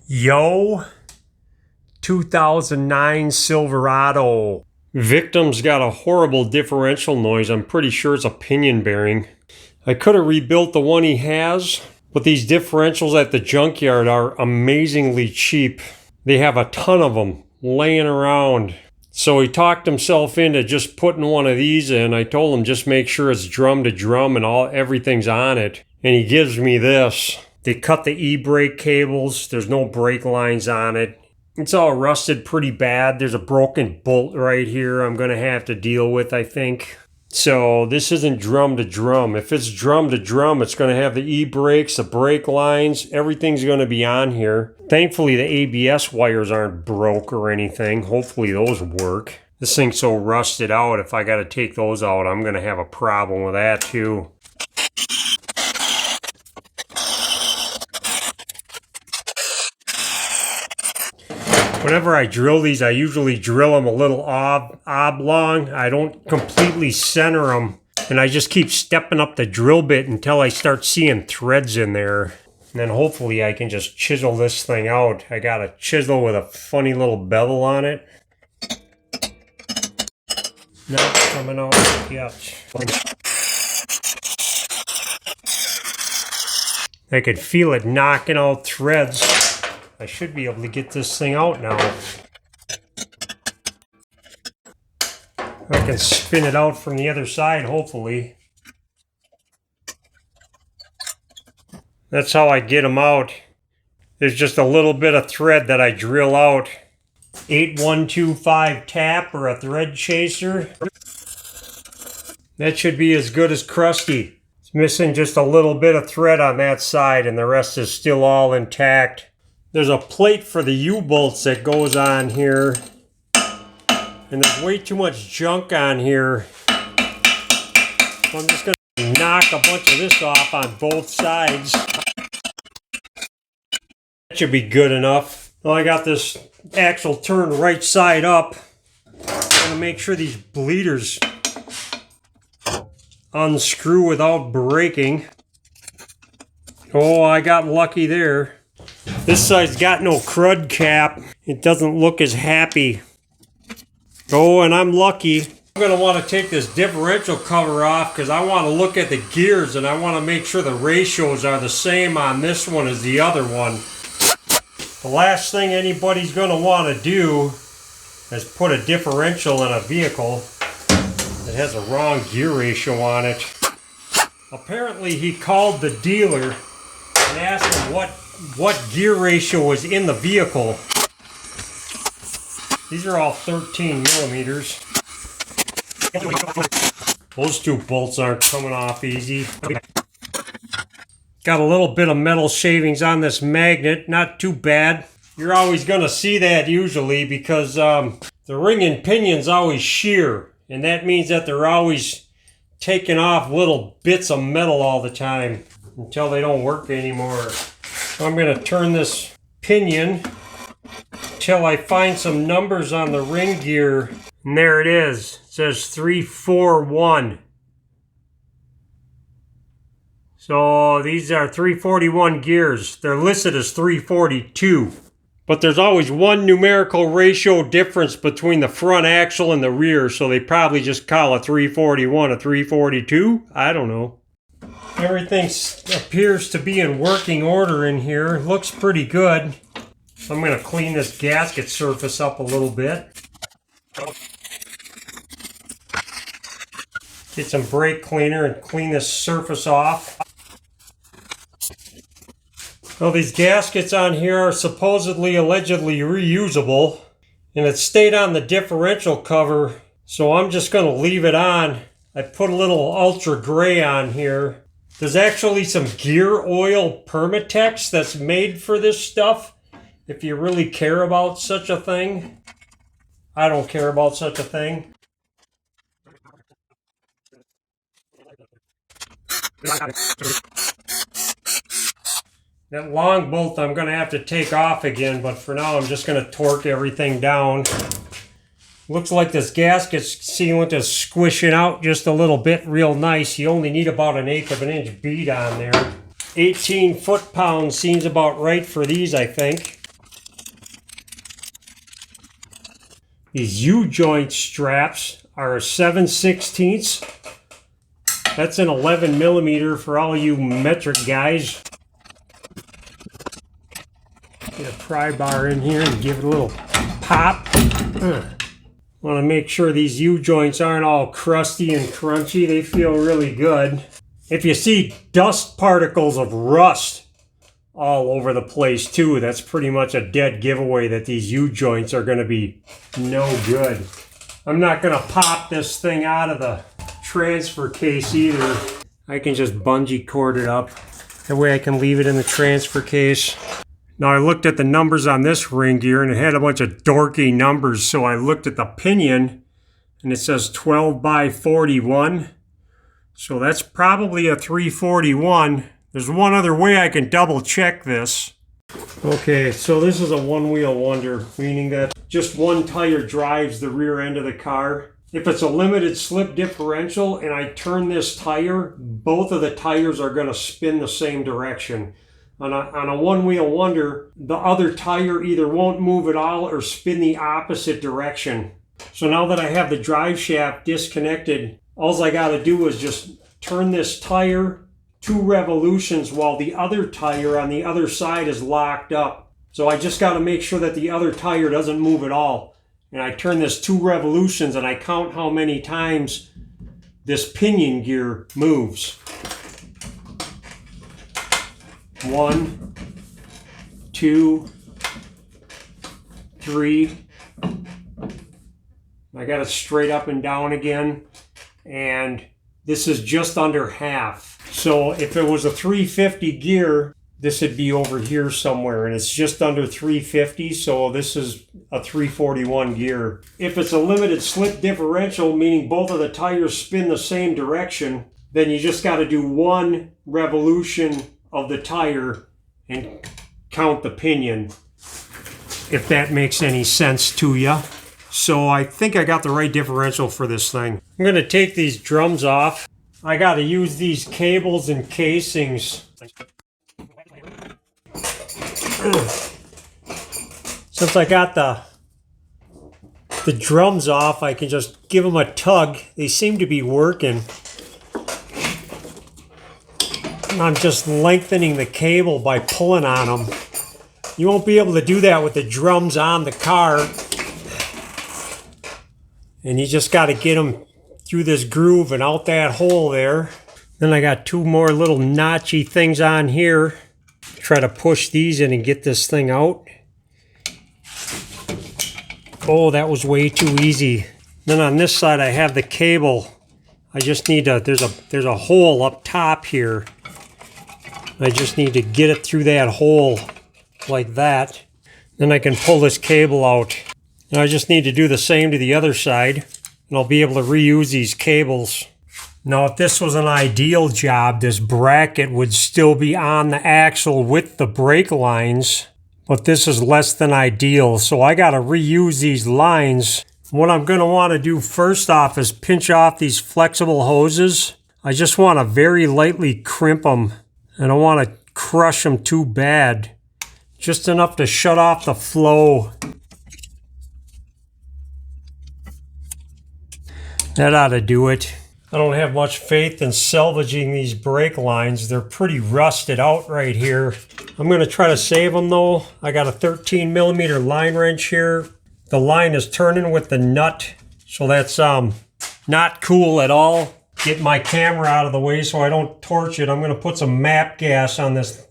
Yo, 2009 Silverado. Victim's got a horrible differential noise. I'm pretty sure it's a pinion bearing. I could have rebuilt the one he has, but these differentials at the junkyard are amazingly cheap. They have a ton of them laying around. So he talked himself into just putting one of these in. I told him just make sure it's drum to drum and everything's on it. And he gives me this. They cut the e-brake cables. There's no brake lines on it. It's all rusted pretty bad. There's a broken bolt right here I'm going to have to deal with, I think. So this isn't drum to drum. If it's drum to drum, it's going to have the e-brakes, the brake lines. Everything's going to be on here. Thankfully, the ABS wires aren't broke or anything. Hopefully those work. This thing's so rusted out, if I got to take those out, I'm going to have a problem with that too. Whenever I drill these, I usually drill them a little oblong. I don't completely center them. And I just keep stepping up the drill bit until I start seeing threads in there. And then hopefully I can just chisel this thing out. I got a chisel with a funny little bevel on it. Not coming out yet. I could feel it knocking out threads. I should be able to get this thing out now. I can spin it out from the other side, hopefully. That's how I get them out. There's just a little bit of thread that I drill out. 8125 tap or a thread chaser. That should be as good as crusty. It's missing just a little bit of thread on that side and the rest is still all intact. There's a plate for the U-bolts that goes on here. And there's way too much junk on here. So I'm just going to knock a bunch of this off on both sides. That should be good enough. Well, I got this axle turned right side up. I'm going to make sure these bleeders unscrew without breaking. Oh, I got lucky there. This side's got no crud cap. It doesn't look as happy. Oh, and I'm lucky. I'm going to want to take this differential cover off because I want to look at the gears and I want to make sure the ratios are the same on this one as the other one. The last thing anybody's going to want to do is put a differential in a vehicle that has a wrong gear ratio on it. Apparently he called the dealer and asked him what gear ratio was in the vehicle. These are all 13 millimeters. Those two bolts aren't coming off easy. Got a little bit of metal shavings on this magnet, not too bad. You're always going to see that usually because the ring and pinion's always shear. And that means that they're always taking off little bits of metal all the time until they don't work anymore. So I'm going to turn this pinion till I find some numbers on the ring gear. And there it is. It says 341. So these are 341 gears. They're listed as 342. But there's always one numerical ratio difference between the front axle and the rear. So they probably just call a 341 a 342. I don't know. Everything appears to be in working order in here. Looks pretty good. I'm going to clean this gasket surface up a little bit. Get some brake cleaner and clean this surface off. Well, these gaskets on here are supposedly, allegedly reusable. And it stayed on the differential cover. So I'm just going to leave it on. I put a little ultra gray on here. There's actually some gear oil Permatex that's made for this stuff. If you really care about such a thing. I don't care about such a thing. That long bolt I'm going to have to take off again, but for now I'm just going to torque everything down. Looks like this gasket sealant is squishing out just a little bit real nice. You only need about 1/8 of an inch bead on there. 18 foot-pounds seems about right for these, I think. These U-joint straps are 7/16. That's an 11 millimeter for all you metric guys. Get a pry bar in here and give it a little pop. Want to make sure these U-joints aren't all crusty and crunchy. They feel really good. If you see dust particles of rust all over the place too, that's pretty much a dead giveaway that these U-joints are going to be no good. I'm not going to pop this thing out of the transfer case either. I can just bungee cord it up. That way I can leave it in the transfer case. Now I looked at the numbers on this ring gear and it had a bunch of dorky numbers, so I looked at the pinion and it says 12 by 41. So that's probably a 341. There's one other way I can double check this. Okay, so this is a one-wheel wonder, meaning that just one tire drives the rear end of the car. If it's a limited slip differential and I turn this tire, both of the tires are going to spin the same direction. On a one-wheel wonder, the other tire either won't move at all or spin the opposite direction. So now that I have the drive shaft disconnected, all I got to do is just turn this tire 2 revolutions while the other tire on the other side is locked up. So I just got to make sure that the other tire doesn't move at all. And I turn this 2 revolutions and I count how many times this pinion gear moves. 1, 2, 3. I got it straight up and down again, and this is just under half. So if it was a 350 gear, this would be over here somewhere, and it's just under 350, so this is a 341 gear. If it's a limited slip differential, meaning both of the tires spin the same direction, then you just got to do 1 revolution of the tire and count the pinion, if that makes any sense to you. So I think I got the right differential for this thing. I'm going to take these drums off. I got to use these cables and casings. Since I got the drums off, I can just give them a tug. They seem to be working. I'm just lengthening the cable by pulling on them. You won't be able to do that with the drums on the car. And you just got to get them through this groove and out that hole there. Then I got 2 more little notchy things on here. Try to push these in and get this thing out. Oh, that was way too easy. Then on this side I have the cable. I just need to, there's a hole up top here. I just need to get it through that hole like that. Then I can pull this cable out. And I just need to do the same to the other side, and I'll be able to reuse these cables. Now, if this was an ideal job, this bracket would still be on the axle with the brake lines, but this is less than ideal, so I got to reuse these lines. What I'm going to want to do first off is pinch off these flexible hoses. I just want to very lightly crimp them. I don't want to crush them too bad. Just enough to shut off the flow. That ought to do it. I don't have much faith in salvaging these brake lines. They're pretty rusted out right here. I'm going to try to save them though. I got a 13 millimeter line wrench here. The line is turning with the nut, so that's not cool at all. Get my camera out of the way so I don't torch it. I'm going to put some MAP gas on this.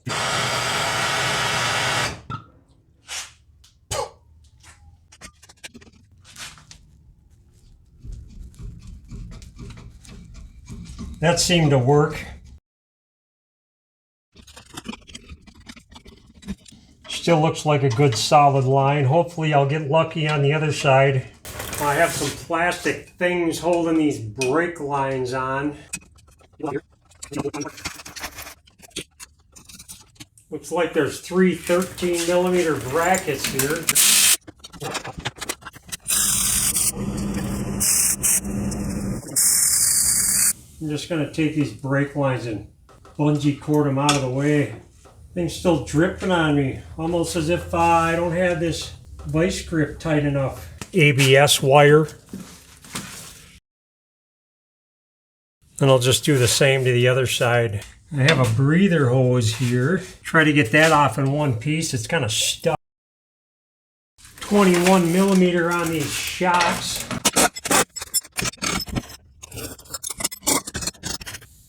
That seemed to work. Still looks like a good solid line. Hopefully I'll get lucky on the other side. I have some plastic things holding these brake lines on. Looks like there's 3 13 millimeter brackets here. I'm just going to take these brake lines and bungee cord them out of the way. Thing's still dripping on me, almost as if I don't have this vice grip tight enough. ABS wire. And I'll just do the same to the other side. I have a breather hose here. Try to get that off in one piece. It's kind of stuck. 21 millimeter on these shocks.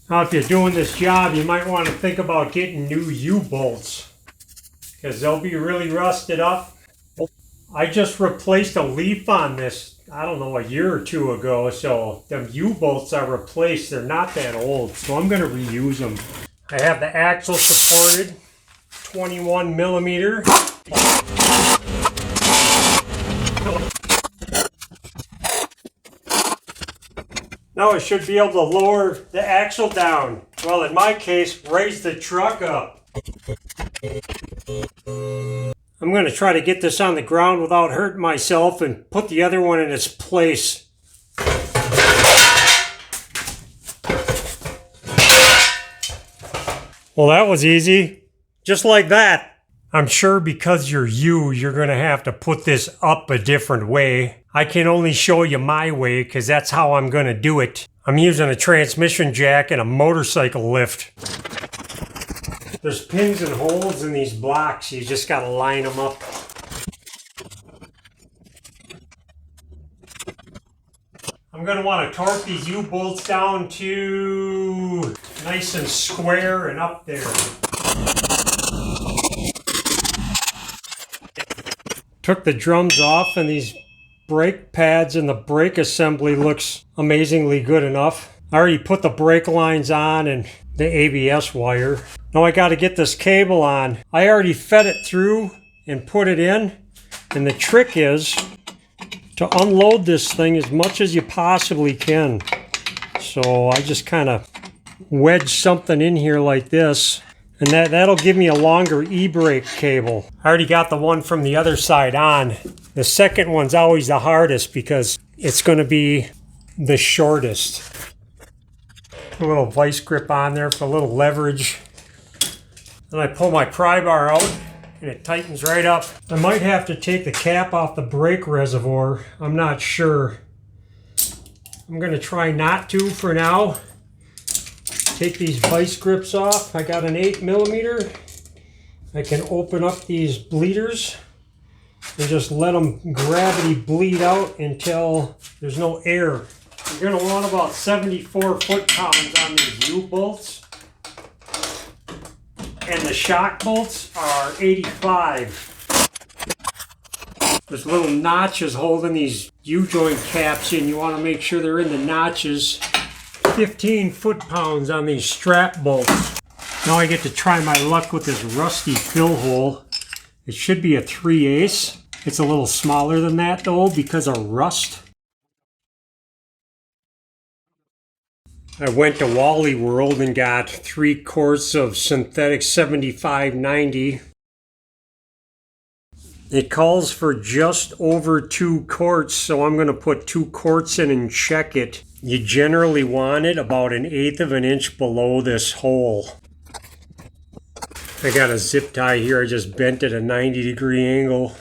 Now if you're doing this job, you might want to think about getting new U-bolts, because they'll be really rusted up. I just replaced a leaf on this, I don't know, a year or two ago, so the U-bolts are replaced. They're not that old, so I'm going to reuse them. I have the axle supported, 21 millimeter. Now I should be able to lower the axle down. Well, in my case, raise the truck up. I'm going to try to get this on the ground without hurting myself and put the other one in its place. Well, that was easy. Just like that. I'm sure because you're going to have to put this up a different way. I can only show you my way because that's how I'm going to do it. I'm using a transmission jack and a motorcycle lift. There's pins and holes in these blocks. You just got to line them up. I'm going to want to torque these U-bolts down to nice and square and up there. Took the drums off, and these brake pads and the brake assembly looks amazingly good enough. I already put the brake lines on and the ABS wire. Now I got to get this cable on. I already fed it through and put it in, and the trick is to unload this thing as much as you possibly can. So I just kind of wedge something in here like this, and that'll give me a longer e-brake cable. I already got the one from the other side on. The second one's always the hardest because it's going to be the shortest. A little vice grip on there for a little leverage. Then I pull my pry bar out and it tightens right up. I might have to take the cap off the brake reservoir. I'm not sure. I'm going to try not to for now. Take these vice grips off. I got an 8 millimeter. I can open up these bleeders and just let them gravity bleed out until there's no air. You're going to want about 74 foot-pounds on these U-bolts. And the shock bolts are 85. There's little notches holding these U-joint caps in. You want to make sure they're in the notches. 15 foot-pounds on these strap bolts. Now I get to try my luck with this rusty fill hole. It should be a 3/8. It's a little smaller than that though because of rust. I went to Wally World and got 3 quarts of synthetic 75/90. It calls for just over 2 quarts, so I'm going to put 2 quarts in and check it. You generally want it about 1/8 of an inch below this hole. I got a zip tie here. I just bent at a 90-degree angle.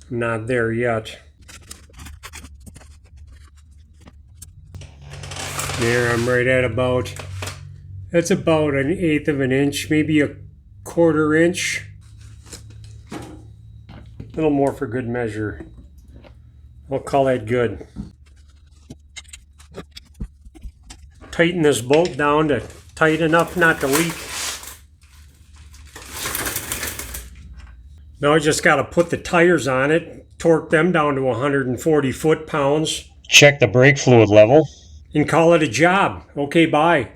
I'm not there yet. There, I'm right at about, that's about 1/8 of an inch, maybe a 1/4 inch. A little more for good measure. I'll call that good. Tighten this bolt down to tight enough not to leak. Now I just got to put the tires on it, torque them down to 140 foot-pounds. Check the brake fluid level. And call it a job. Okay, bye.